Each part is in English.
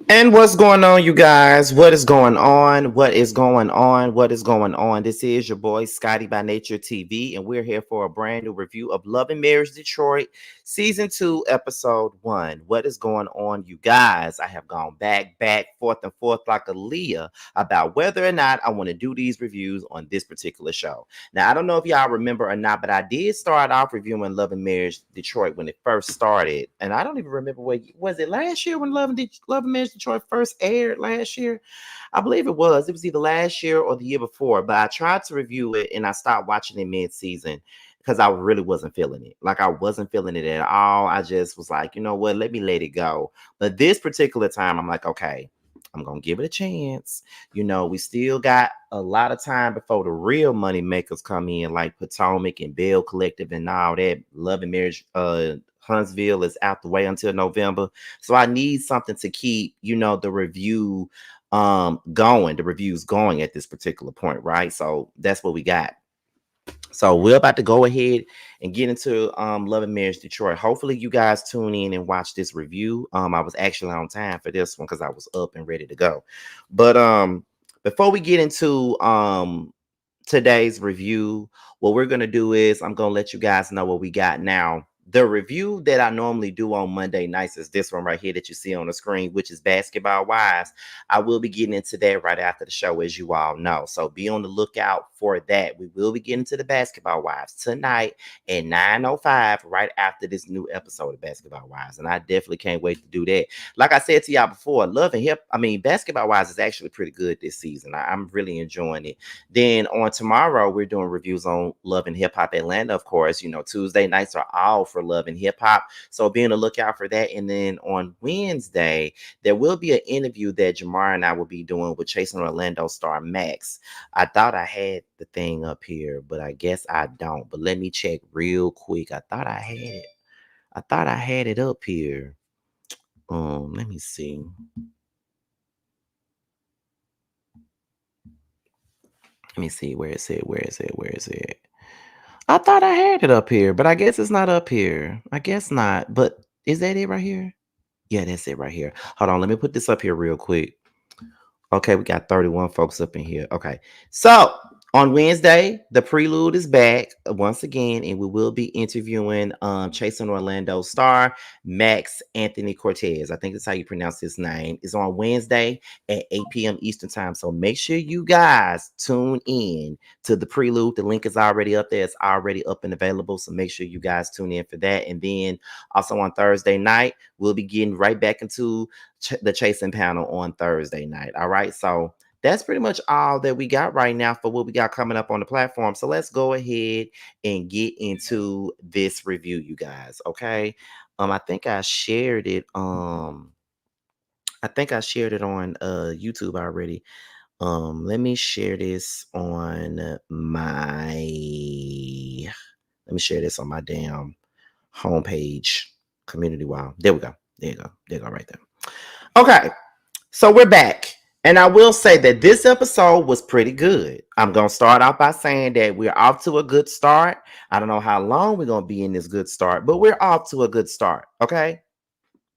And what's going on, you guys? What is going on? What is going on? What is going on? This is your boy Scotty by Nature TV, and we're here for a brand new review of Love and Marriage Detroit, Season 2, Episode 1. What is going on, you guys? I have gone back, forth, and forth like a Leah about whether or not I want to do these reviews on this particular show. Now, I don't know if y'all remember or not, but I did start off reviewing Love and Marriage Detroit when it first started, and I don't even remember what was it last year when Love and Marriage Detroit first aired last year. I believe it was. It was either last year or the year before. But I tried to review it and I stopped watching it mid-season because I really wasn't feeling it. Like I wasn't feeling it at all. I just was like, you know what? Let me let it go. But this particular time, I'm like, okay, I'm gonna give it a chance. You know, we still got a lot of time before the real money makers come in, like Potomac and Bell Collective and all that. Love and Marriage, Huntsville is out the way until November. So I need something to keep, the review going, the reviews going at this particular point, right? So that's what we got. So we're about to go ahead and get into Love and Marriage Detroit. Hopefully you guys tune in and watch this review. I was actually on time for this one because I was up and ready to go. But before we get into today's review, what we're gonna do is I'm gonna let you guys know what we got now. The review that I normally do on Monday nights is this one right here that you see on the screen, which is Basketball Wives. I will be getting into that right after the show, as you all know. So be on the lookout for that. We will be getting to the Basketball Wives tonight at 9:05, right after this new episode of Basketball Wives. And I definitely can't wait to do that. Like I said to y'all before, Basketball Wives is actually pretty good this season. I'm really enjoying it. Then on tomorrow, we're doing reviews on Love and Hip Hop Atlanta, of course. Tuesday nights are all for Love and Hip Hop. So be on the lookout for that. And then on Wednesday, there will be an interview that Jamar and I will be doing with Chasing Orlando star Max. I thought I had the thing up here, but I guess I don't. But let me check real quick. I thought I had it. I thought I had it up here. Let me see. Let me see where is it? Where is it? Where is it? I thought I had it up here, but I guess it's not up here. I guess not. But is that it right here? Yeah, that's it right here. Hold on, let me put this up here real quick. Okay, we got 31 folks up in here. Okay. So on Wednesday, the prelude is back once again, and we will be interviewing Chasing Orlando star Max Anthony Cortez. I think that's how you pronounce his name. It's on Wednesday at 8 p.m. Eastern time. So make sure you guys tune in to the prelude. The link is already up there. It's already up and available. So make sure you guys tune in for that. And then also on Thursday night, we'll be getting right back into the chasing panel on Thursday night. All right. So that's pretty much all that we got right now for what we got coming up on the platform. So let's go ahead and get into this review, you guys. Okay. I think I shared it. I think I shared it on YouTube already. Let me share this on my damn homepage community. Wow. There we go. There you go. There you go right there. Okay, so we're back. And I will say that this episode was pretty good. I'm going to start off by saying that we're off to a good start. I don't know how long we're going to be in this good start, but we're off to a good start. Okay,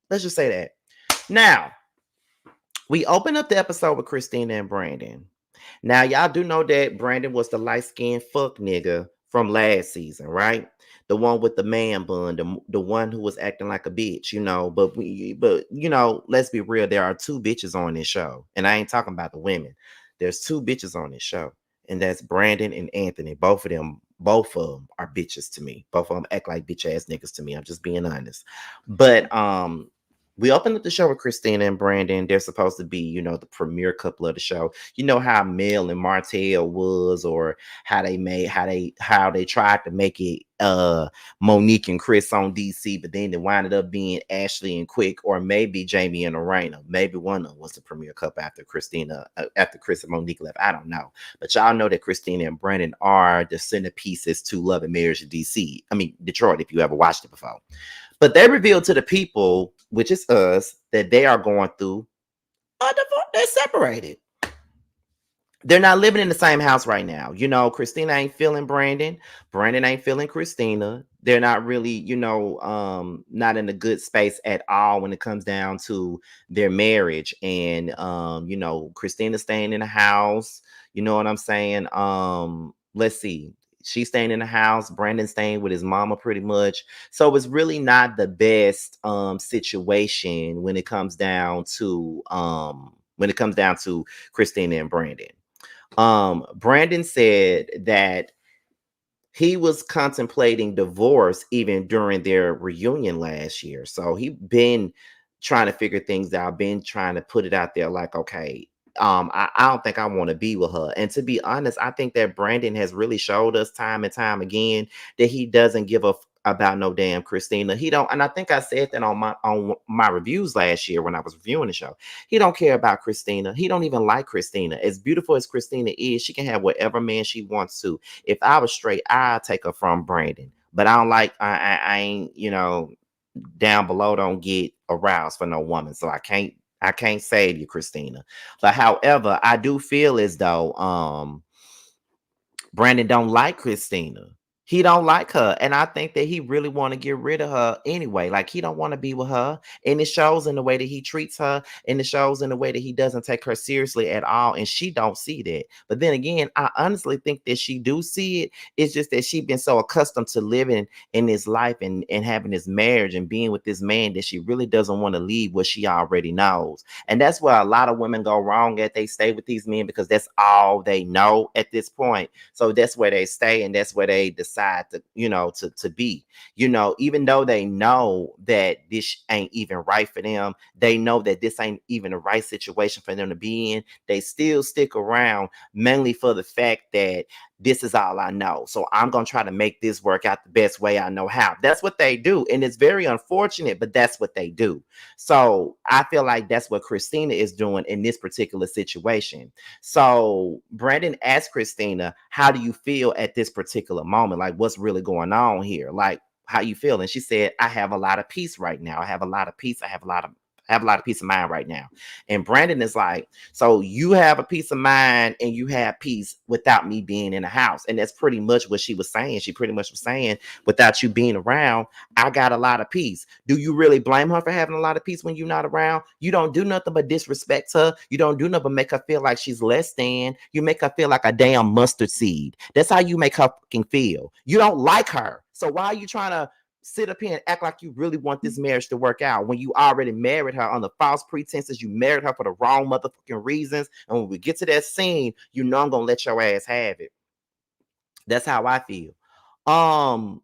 let's just say that. Now, we open up the episode with Christina and Brandon. Now, y'all do know that Brandon was the light-skinned fuck nigga from last season, right? The one with the man bun, the one who was acting like a bitch, but let's be real. There are two bitches on this show, and I ain't talking about the women. There's two bitches on this show, and that's Brandon and Anthony. Both of them are bitches to me. Both of them act like bitch ass niggas to me. I'm just being honest. But we opened up the show with Christina and Brandon. They're supposed to be, the premier couple of the show. You know how Mel and Martell was, or how they tried to make it Monique and Chris on DC, but then it winded up being Ashley and Quick, or maybe Jamie and Arena. Maybe one of them was the premier couple after Chris and Monique left. I don't know. But y'all know that Christina and Brandon are the centerpieces to Love and Marriage in DC. I mean, Detroit, if you ever watched it before. But they revealed to the people, which is us, that they are going through a divorce. They're separated. They're not living in the same house right now. Christina ain't feeling Brandon. Brandon ain't feeling Christina. They're not really, not in a good space at all when it comes down to their marriage. And Christina staying in the house, you know what I'm saying? Let's see. She's staying in the house, Brandon staying with his mama pretty much. So it's really not the best situation when it comes down to Christina and Brandon. Brandon said that he was contemplating divorce even during their reunion last year. So he been trying to figure things out, been trying to put it out there like, okay, I don't think I want to be with her. And to be honest, I think that Brandon has really showed us time and time again that he doesn't give a about no damn Christina. He don't, and I think I said that on my reviews last year when I was reviewing the show. He don't care about Christina. He don't even like Christina. As beautiful as Christina is, she can have whatever man she wants to. If I was straight, I'd take her from Brandon. But I don't like I ain't, down below don't get aroused for no woman. So I can't save you, Christina. But however, I do feel as though Brandon don't like Christina. He don't like her. And I think that he really want to get rid of her anyway. Like he don't want to be with her. And it shows in the way that he treats her. And it shows in the way that he doesn't take her seriously at all. And she don't see that. But then again, I honestly think that she do see it. It's just that she been so accustomed to living in this life and having this marriage and being with this man that she really doesn't want to leave what she already knows. And that's where a lot of women go wrong at. They stay with these men because that's all they know at this point. So that's where they stay and that's where they decide to, to be, even though they know that this ain't even right for them. They know that this ain't even the right situation for them to be in. They still stick around mainly for the fact that this is all I know. So I'm going to try to make this work out the best way I know how. That's what they do. And it's very unfortunate, but that's what they do. So I feel like that's what Christina is doing in this particular situation. So Brandon asked Christina, how do you feel at this particular moment? Like, what's really going on here? Like, how you feel? And she said, I have a lot of peace right now. I have a lot of peace. I have a lot of peace of mind right now. And Brandon is like, so you have a peace of mind and you have peace without me being in the house. And that's pretty much what she was saying. She pretty much was saying, without you being around, I got a lot of peace. Do you really blame her for having a lot of peace when you're not around? You don't do nothing but disrespect her. You don't do nothing but make her feel like she's less than. You make her feel like a damn mustard seed. That's how you make her fucking feel. You don't like her. So why are you trying to sit up here and act like you really want this marriage to work out when you already married her on the false pretenses? You married her for the wrong motherfucking reasons. And when we get to that scene, I'm gonna let your ass have it. That's how I feel. Um,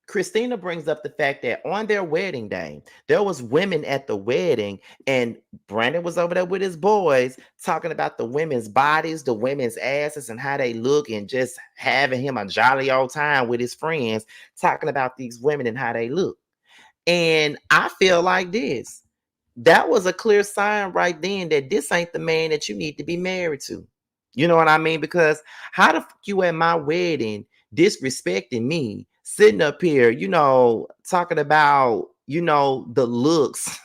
Christina brings up the fact that on their wedding day, there was women at the wedding, and Brandon was over there with his boys talking about the women's bodies, the women's asses, and how they look, and just having him a jolly old time with his friends, talking about these women and how they look. And I feel like this. That was a clear sign right then that this ain't the man that you need to be married to. You know what I mean? Because how the fuck you at my wedding disrespecting me, sitting up here, talking about, the looks,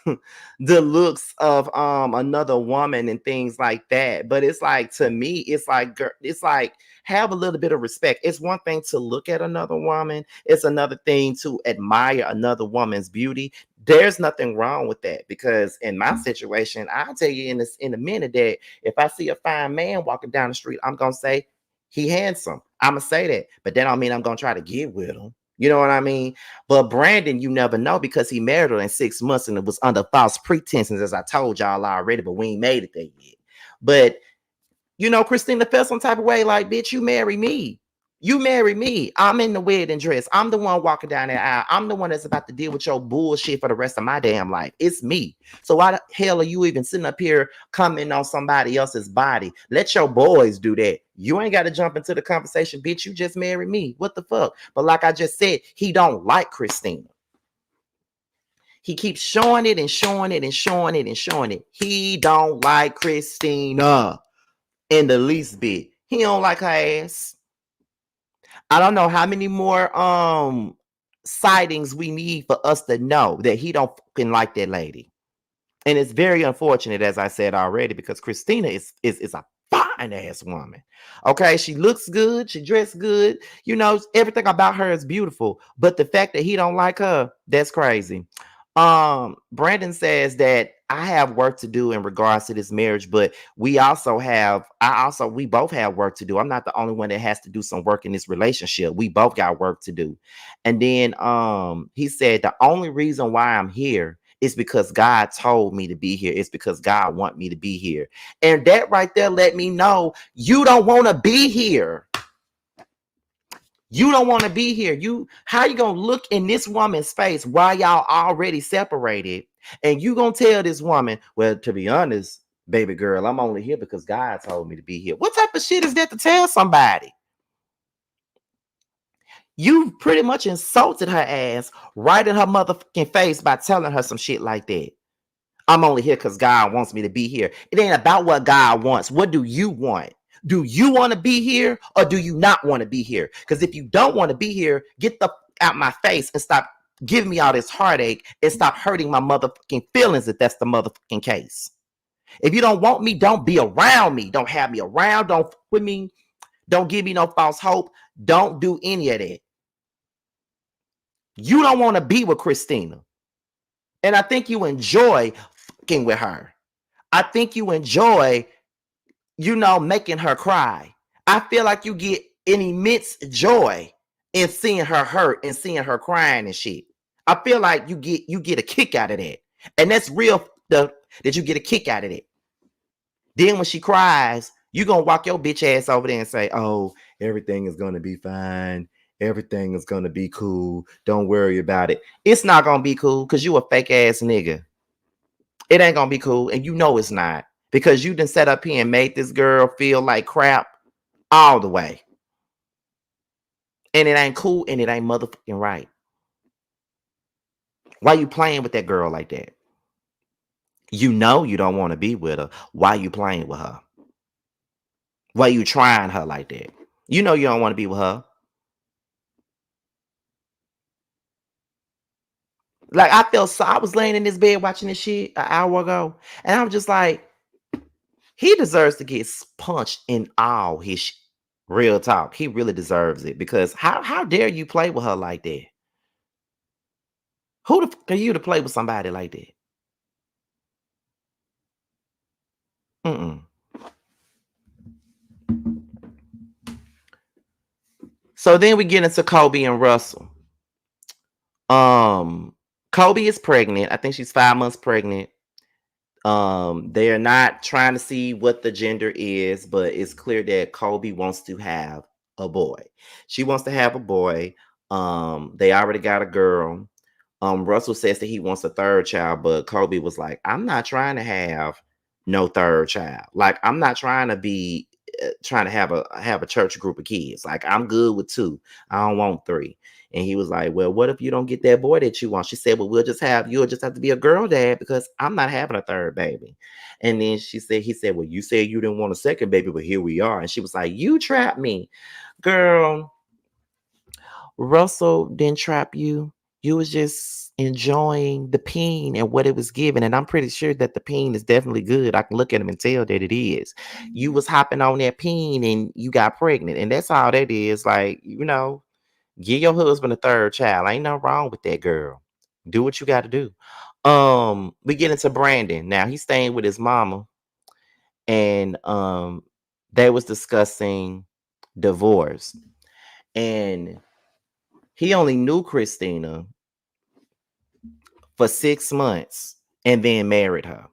the looks of another woman and things like that. But it's like, to me, it's like, it's like, have a little bit of respect. It's one thing to look at another woman, it's another thing to admire another woman's beauty. There's nothing wrong with that, because in my situation, I'll tell you in a minute that if I see a fine man walking down the street, I'm gonna say he handsome. I'm gonna say that, but that don't mean I'm gonna try to get with him. You know what I mean? But Brandon, you never know, because he married her in 6 months and it was under false pretenses, as I told y'all already, but we ain't made it there yet. But Christina felt some type of way, like, bitch, you marry me. You marry me. I'm in the wedding dress. I'm the one walking down that aisle. I'm the one that's about to deal with your bullshit for the rest of my damn life. It's me. So why the hell are you even sitting up here commenting on somebody else's body? Let your boys do that. You ain't got to jump into the conversation, bitch. You just married me. What the fuck? But like I just said, he don't like Christina. He keeps showing it and showing it and showing it and showing it. He don't like Christina in the least bit. He don't like her ass. I don't know how many more sightings we need for us to know that he don't fucking like that lady. And it's very unfortunate, as I said already, because Christina is a fine fine ass woman. Okay, she looks good, she dressed good, you know, everything about her is beautiful. But the fact that he don't like her, that's crazy. Brandon says that I have work to do in regards to this marriage, but we both have work to do. I'm not the only one that has to do some work in this relationship. We both got work to do. And then he said the only reason why I'm here is because God told me to be here. It's because God want me to be here. And that right there let me know you don't want to be here. You don't want to be here. How you gonna look in this woman's face while y'all already separated? And you gonna tell this woman, well, to be honest, baby girl, I'm only here because God told me to be here. What type of shit is that to tell somebody? You pretty much insulted her ass right in her motherfucking face by telling her some shit like that. I'm only here because God wants me to be here. It ain't about what God wants. What do you want? Do you want to be here or do you not want to be here? Because if you don't want to be here, get the out my face and stop giving me all this heartache and stop hurting my motherfucking feelings if that's the motherfucking case. If you don't want me, don't be around me. Don't have me around. Don't with me. Don't give me no false hope. Don't do any of that. You don't want to be with Christina. And I think you enjoy fucking with her. I think you enjoy, making her cry. I feel like you get an immense joy in seeing her hurt and seeing her crying and shit. I feel like you get a kick out of that. And that's real that you get a kick out of it. Then when she cries, you gonna walk your bitch ass over there and say, oh, everything is gonna be fine. Everything is gonna be cool. Don't worry about it. It's not gonna be cool because you a fake ass nigga. It ain't gonna be cool, and you know it's not because you done set up here and made this girl feel like crap all the way, and it ain't cool, and it ain't motherfucking right. Why you playing with that girl like that? You know you don't want to be with her. Why you playing with her? Why you trying her like that? You know you don't want to be with her. Like I was laying in this bed watching this shit an hour ago, and I'm just like, he deserves to get punched in all his real talk. He really deserves it because how dare you play with her like that? Who the fuck are you to play with somebody like that? Mm-mm. So then we get into Kobe and Russell. Um, Kobe is pregnant. I think she's 5 months pregnant. They are not trying to see what the gender is, but it's clear that Kobe wants to have a boy. She wants to have a boy. They already got a girl. Russell says that he wants a third child, but Kobe was like, I'm not trying to have no third child. Like, I'm not trying to be trying to have a church group of kids. Like, I'm good with two. I don't want three. And he was like, well, what if you don't get that boy that you want? She said, well, you'll just have to be a girl dad because I'm not having a third baby. And then he said, well, you said you didn't want a second baby, but here we are. And she was like, you trapped me. Girl, Russell didn't trap you. You was just enjoying the peen and what it was giving. And I'm pretty sure that the peen is definitely good. I can look at him and tell that it is. You was hopping on that peen and you got pregnant. And that's all that is. Like, give your husband a third child. Ain't nothing wrong with that, girl. Do what you got to do. We get into Brandon. Now he's staying with his mama. And they was discussing divorce. And he only knew Christina for 6 months and then married her.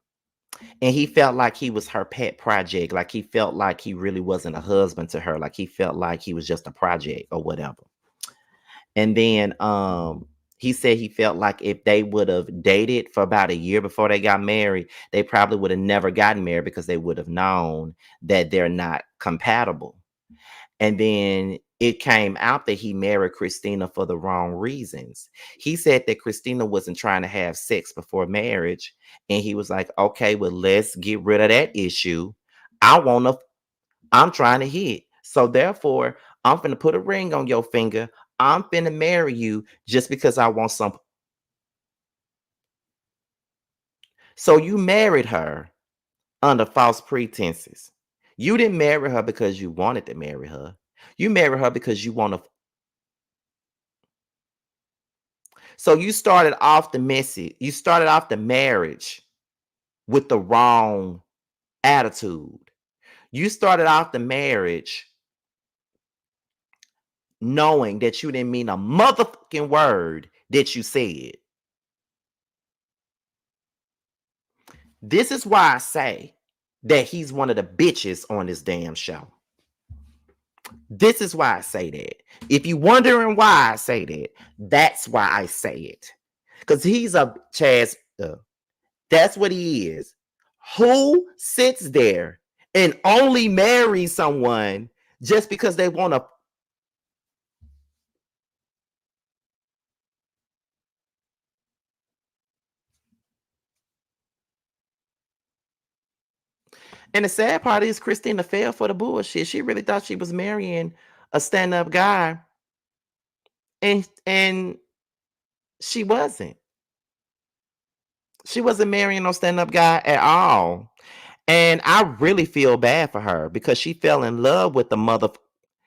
And he felt like he was her pet project. Like he felt like he really wasn't a husband to her. Like he felt like he was just a project or whatever. And then he said he felt like if they would have dated for about a year before they got married, they probably would have never gotten married because they would have known that they're not compatible. And then it came out that he married Christina for the wrong reasons. He said that Christina wasn't trying to have sex before marriage. And he was like, okay, well, let's get rid of that issue. I'm trying to hit. So therefore, I'm finna put a ring on your finger. I'm finna marry you just because I want some. So you married her under false pretenses. You didn't marry her because you wanted to marry her. You married her because you want to. So you started off the messy. You started off the marriage with the wrong attitude. You started off the marriage knowing that you didn't mean a motherfucking word that you said. This is why I say that he's one of the bitches on this damn show. This is why I say that. If you're wondering why I say that, that's why I say it. Because he's a Chaz. That's what he is. Who sits there and only marries someone just because they want to? And the sad part is Christina fell for the bullshit. She really thought she was marrying a stand-up guy, and she wasn't. She wasn't marrying no stand-up guy at all. And I really feel bad for her because she fell in love with the mother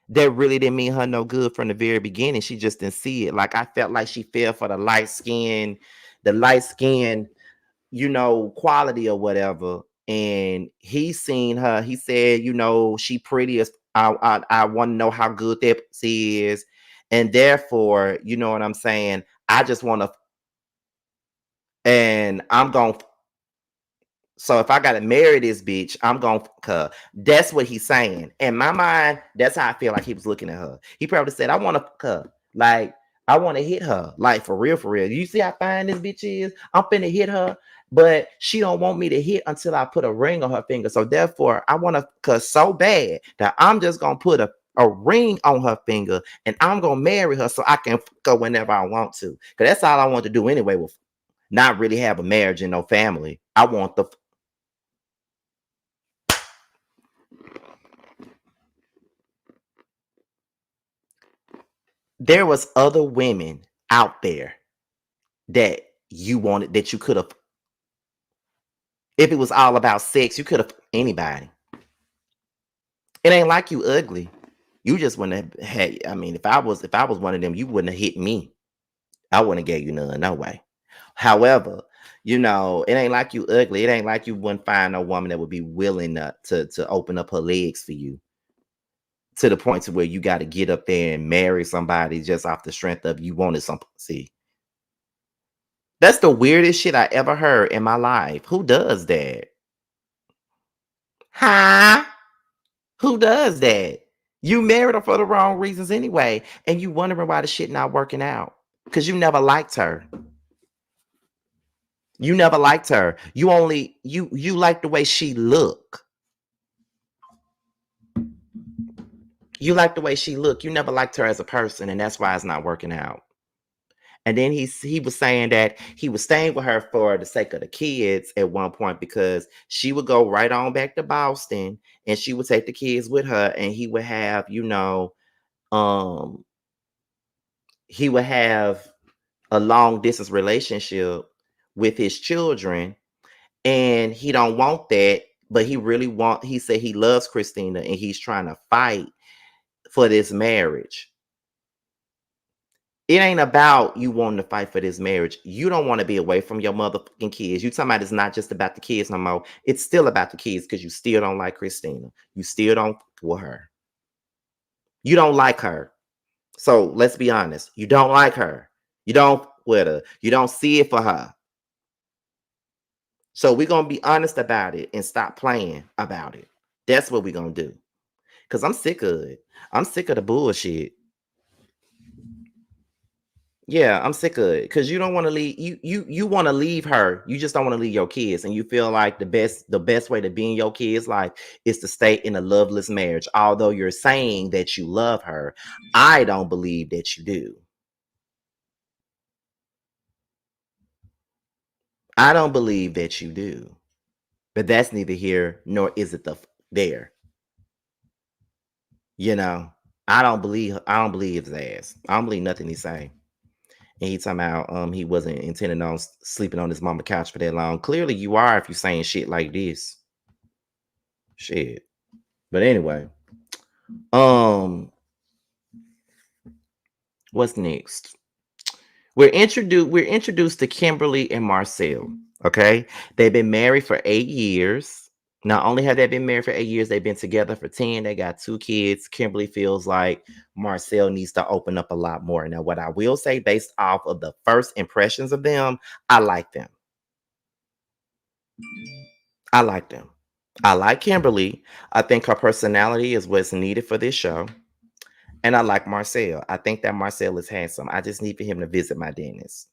that really didn't mean her no good from the very beginning. She just didn't see it. Like I felt like she fell for the light skin, quality or whatever. And he seen her. He said, she prettiest. I want to know how good that pussy is, and therefore, you know what I'm saying. I just want to, and I'm going. So if I gotta marry this bitch, I'm gonna fuck her. That's what he's saying. In my mind, that's how I feel like he was looking at her. He probably said, I want to fuck her. Like, I want to hit her. Like, for real, for real. You see how fine this bitch is? I'm finna hit her, but she don't want me to hit until I put a ring on her finger. So therefore, I want to fuck her so bad that I'm just gonna put a ring on her finger and I'm gonna marry her so I can fuck her whenever I want to. Because that's all I want to do anyway, with not really have a marriage and no family. I want the there was other women out there that you wanted, that you could have, if it was all about sex, you could have anybody. It ain't like you ugly. You just wouldn't have had, I mean, if I was one of them, you wouldn't have hit me. I wouldn't have gave you none, no way. However, it ain't like you ugly. It ain't like you wouldn't find a woman that would be willing to open up her legs for you to the point to where you got to get up there and marry somebody just off the strength of you wanted some pussy. That's the weirdest shit I ever heard in my life. Who does that? Huh? Who does that? You married her for the wrong reasons anyway, and you wondering why the shit not working out. Because you never liked her. You never liked her. You only you like the way she look. You like the way she look. You never liked her as a person, and that's why it's not working out. And then he was saying that he was staying with her for the sake of the kids at one point because she would go right on back to Boston and she would take the kids with her and um he would have a long distance relationship with his children, and he don't want that, but he said he loves Christina and he's trying to fight for this marriage. It ain't about you wanting to fight for this marriage. You don't want to be away from your motherfucking kids. You talking about it's not just about the kids no more. It's still about the kids because you still don't like Christina. You still don't fuck with her. You don't like her. So let's be honest. You don't like her. You don't fuck with her. You don't see it for her. So we're gonna be honest about it and stop playing about it. That's what we're gonna do. Cause I'm sick of it. I'm sick of the bullshit. Yeah, I'm sick of it because you don't want to leave. You want to leave her. You just don't want to leave your kids, and you feel like the best way to be in your kids' life is to stay in a loveless marriage. Although you're saying that you love her, I don't believe that you do. I don't believe that you do. But that's neither here nor is it there. You know, I don't believe his ass. I don't believe nothing he's saying. And he talking about he wasn't intending on sleeping on his mama couch for that long. Clearly you are if you're saying shit like this. Shit. But anyway, um, what's next? We're introduced to Kimberly and Marcel. Okay. They've been married for 8 years. Not only have they been married for 8 years, they've been together for 10. They got two kids. Kimberly feels like Marcel needs to open up a lot more. Now, what I will say, based off of the first impressions of them, I like them. I like them. I like Kimberly. I think her personality is what's needed for this show. And I like Marcel. I think that Marcel is handsome. I just need for him to visit my dentist.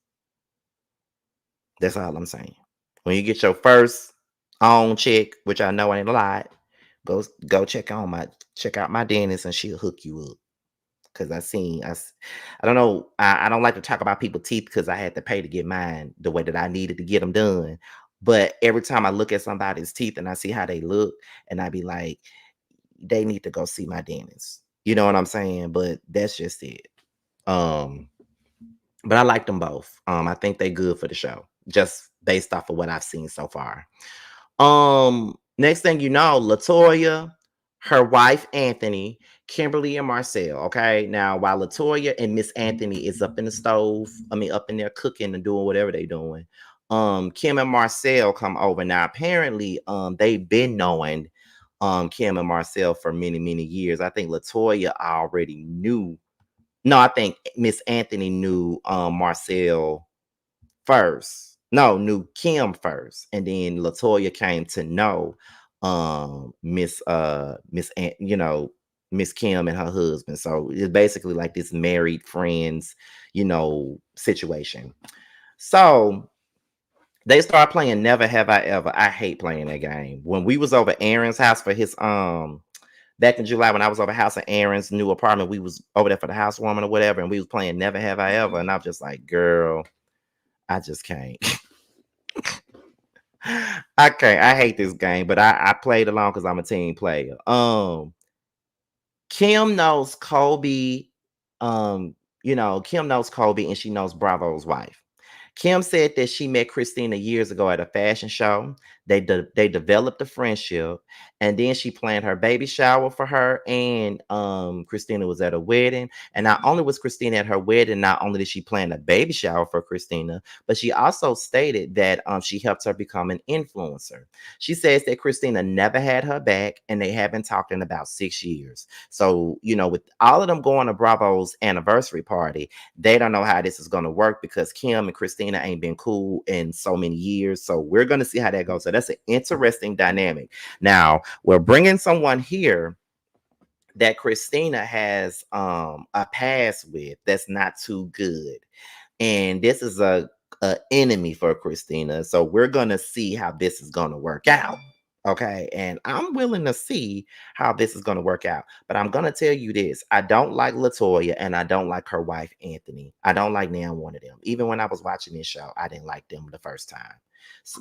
That's all I'm saying. When you get your first on check, which I know ain't a lot, go check out my dentist and she'll hook you up. Cause I don't know. I don't like to talk about people's teeth because I had to pay to get mine the way that I needed to get them done. But every time I look at somebody's teeth and I see how they look, and I be like, they need to go see my dentist. You know what I'm saying? But that's just it. Um, but I like them both. I think they good for the show, just based off of what I've seen so far. Next thing you know, Latoya, her wife Anthony, Kimberly and Marcel. Okay, now while Latoya and Miss Anthony is up in the stove, up in there cooking and doing whatever they doing. Kim and Marcel come over. Now apparently, they've been knowing Kim and Marcel for many, many years. I think Latoya already knew. No, I think Miss Anthony knew Marcel first. No, knew Kim first, and then Latoya came to know Miss Kim and her husband. So it's basically like this married friends, situation. So they start playing Never Have I Ever. I hate playing that game. When we was over Aaron's house for his back in July, when I was over house at Aaron's new apartment, we was over there for the housewarming or whatever, and we was playing Never Have I Ever, and I'm just like, girl, I just can't. I can't. I hate this game, but I played along because I'm a team player. Kim knows Kobe. Kim knows Kobe and she knows Bravo's wife. Kim said that she met Christina years ago at a fashion show. They developed a friendship, and then she planned her baby shower for her. And Christina was at a wedding. And not only was Christina at her wedding, not only did she plan a baby shower for Christina, but she also stated that she helped her become an influencer. She says that Christina never had her back, and they haven't talked in about 6 years. So with all of them going to Bravo's anniversary party, they don't know how this is going to work because Kim and Christina ain't been cool in so many years. So we're going to see how that goes. So that's an interesting dynamic. Now, we're bringing someone here that Christina has a past with that's not too good. And this is a enemy for Christina. So we're going to see how this is going to work out. Okay, and I'm willing to see how this is going to work out. But I'm going to tell you this. I don't like Latoya and I don't like her wife, Anthony. I don't like neither one of them. Even when I was watching this show, I didn't like them the first time.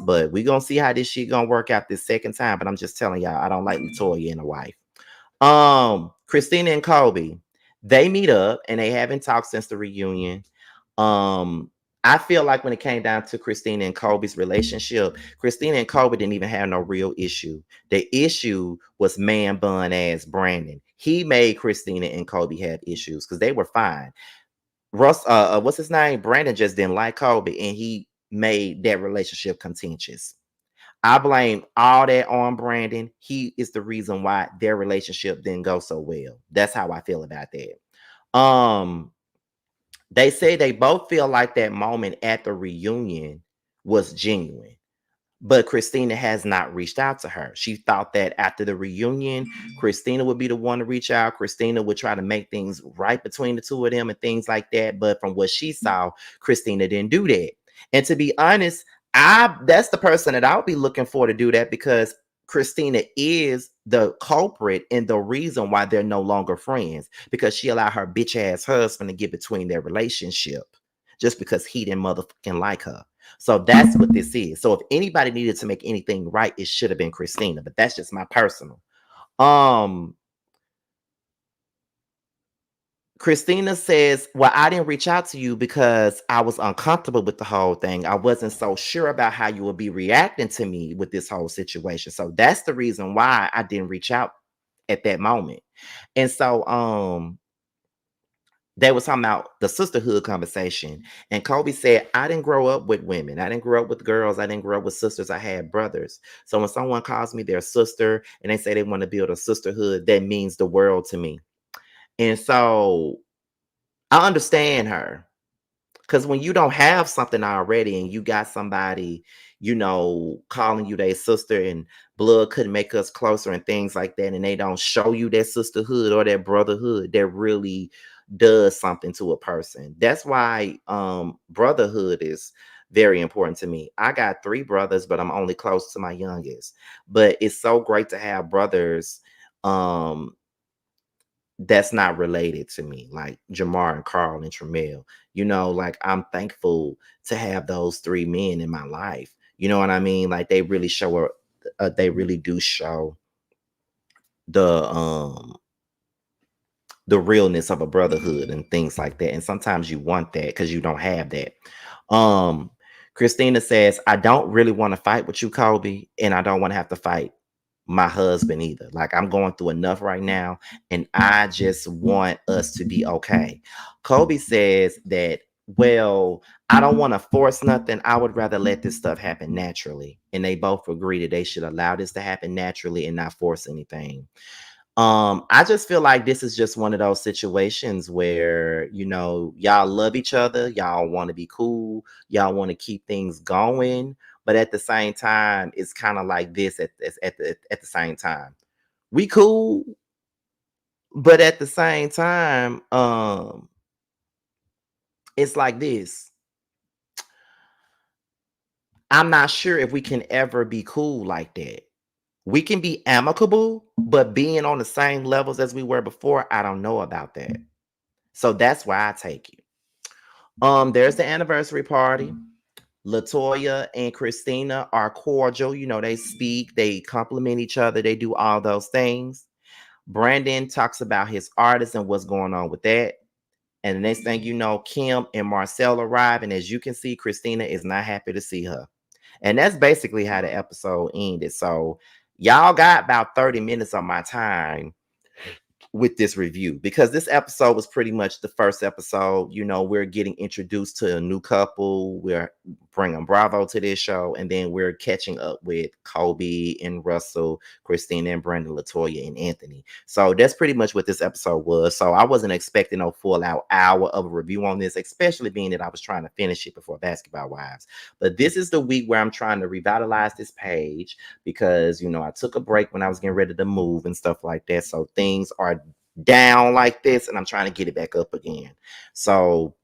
But we're going to see how this shit going to work out this second time. But I'm just telling y'all, I don't like Latoya and her wife. Christina and Kobe, they meet up and they haven't talked since the reunion. I feel like when it came down to Christina and Kobe's relationship, Christina and Kobe didn't even have no real issue. The issue was man bun ass Brandon. He made Christina and Kobe have issues because they were fine. Russ, what's his name? Brandon just didn't like Kobe, and he made that relationship contentious. I blame all that on Brandon. He is the reason why their relationship didn't go so well. That's how I feel about that. They say they both feel like that moment at the reunion was genuine, but Christina has not reached out to her. She thought that after the reunion, Christina would be the one to reach out. Christina would try to make things right between the two of them and things like that. But from what she saw, Christina didn't do that. And to be honest, that's the person that I'll be looking for to do that because Christina is the culprit and the reason why they're no longer friends because she allowed her bitch ass husband to get between their relationship just because he didn't motherfucking like her. So that's what this is. So if anybody needed to make anything right, it should have been Christina, but that's just my personal. Christina says, well, I didn't reach out to you because I was uncomfortable with the whole thing. I wasn't so sure about how you would be reacting to me with this whole situation. So that's the reason why I didn't reach out at that moment. And so they was talking about the sisterhood conversation. And Kobe said, I didn't grow up with women. I didn't grow up with girls. I didn't grow up with sisters. I had brothers. So when someone calls me their sister and they say they want to build a sisterhood, that means the world to me. And so I understand her. Because when you don't have something already and you got somebody, calling you their sister and blood couldn't make us closer and things like that, and they don't show you that sisterhood or that brotherhood, that really does something to a person. That's why brotherhood is very important to me. I got 3 brothers, but I'm only close to my youngest. But it's so great to have brothers um that's not related to me, like Jamar and Carl and Tremel. Like I'm thankful to have those 3 men in my life. You know what I mean? Like they really show they really do show the um the realness of a brotherhood and things like that. And sometimes you want that because you don't have that. Um Christina says, I don't really want to fight with you, Kobe, and I don't want to have to fight my husband either. Like I'm going through enough right now and I just want us to be okay. Kobe says that, well, I don't want to force nothing. I would rather let this stuff happen naturally. And they both agree that they should allow this to happen naturally and not force anything. I just feel like this is just one of those situations where, y'all love each other, y'all want to be cool, y'all want to keep things going, but at the same time, it's kind of like this at the same time. We cool, but at the same time, it's like this. I'm not sure if we can ever be cool like that. We can be amicable, but being on the same levels as we were before, I don't know about that. So that's why I take it. There's the anniversary party. Latoya and Christina are cordial. They speak, they compliment each other, they do all those things. Brandon talks about his artist and what's going on with that. And the next thing you know, Kim and Marcel arrive. And as you can see, Christina is not happy to see her. And that's basically how the episode ended. So y'all got about 30 minutes of my time with this review because this episode was pretty much the first episode. We're getting introduced to a new couple. We're bringing Bravo to this show, and then we're catching up with Kobe and Russell, Christina and Brandon, Latoya and Anthony. So that's pretty much what this episode was. So I wasn't expecting no full out hour of a review on this, especially being that I was trying to finish it before Basketball Wives. But this is the week where I'm trying to revitalize this page because I took a break when I was getting ready to move and stuff like that. So things are down like this and I'm trying to get it back up again. So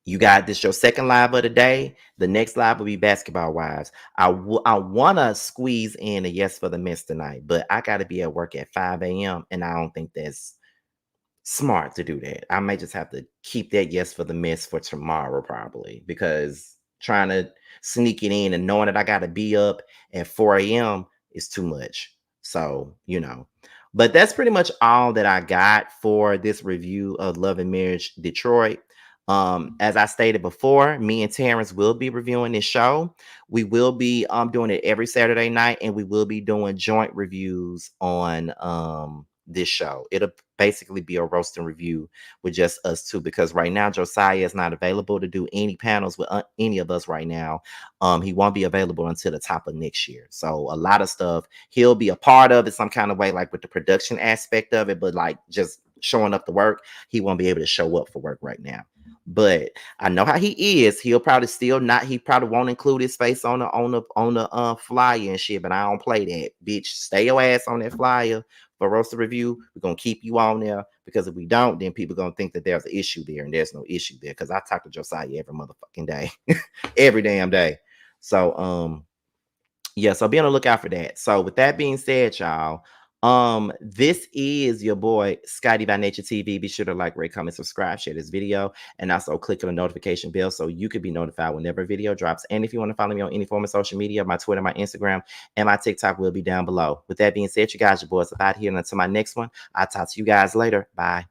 you got this your second live of the day. The next live will be Basketball Wives. I want to squeeze in a yes for the miss tonight, but I got to be at work at 5 a.m. and I don't think that's smart to do that. I may just have to keep that yes for the miss for tomorrow probably, because trying to sneak it in and knowing that I got to be up at 4 a.m. is too much. So, but that's pretty much all that I got for this review of Love and Marriage Detroit. As I stated before, me and Terrence will be reviewing this show. We will be doing it every Saturday night, and we will be doing joint reviews on this show. It'll basically be a roasting review with just us two, because right now Josiah is not available to do any panels with any of us right now. He won't be available until the top of next year. So a lot of stuff he'll be a part of it some kind of way, like with the production aspect of it, but like just showing up to work, he won't be able to show up for work right now. But I know how he is. He'll probably still not. He probably won't include his face on the flyer and shit. But I don't play that, bitch. Stay your ass on that flyer for roaster review. We're gonna keep you on there, because if we don't, then people gonna think that there's an issue there, and there's no issue there. Because I talk to Josiah every motherfucking day, every damn day. So yeah, so be on the lookout for that. So with that being said, y'all, this is your boy Scotty by Nature TV. Be sure to like, rate, comment, subscribe, share this video, and also click on the notification bell so you can be notified whenever a video drops. And if you want to follow me on any form of social media, my Twitter, my Instagram, and my TikTok will be down below. With that being said, you guys, your boys are out here, and until my next one, I'll talk to you guys later. Bye.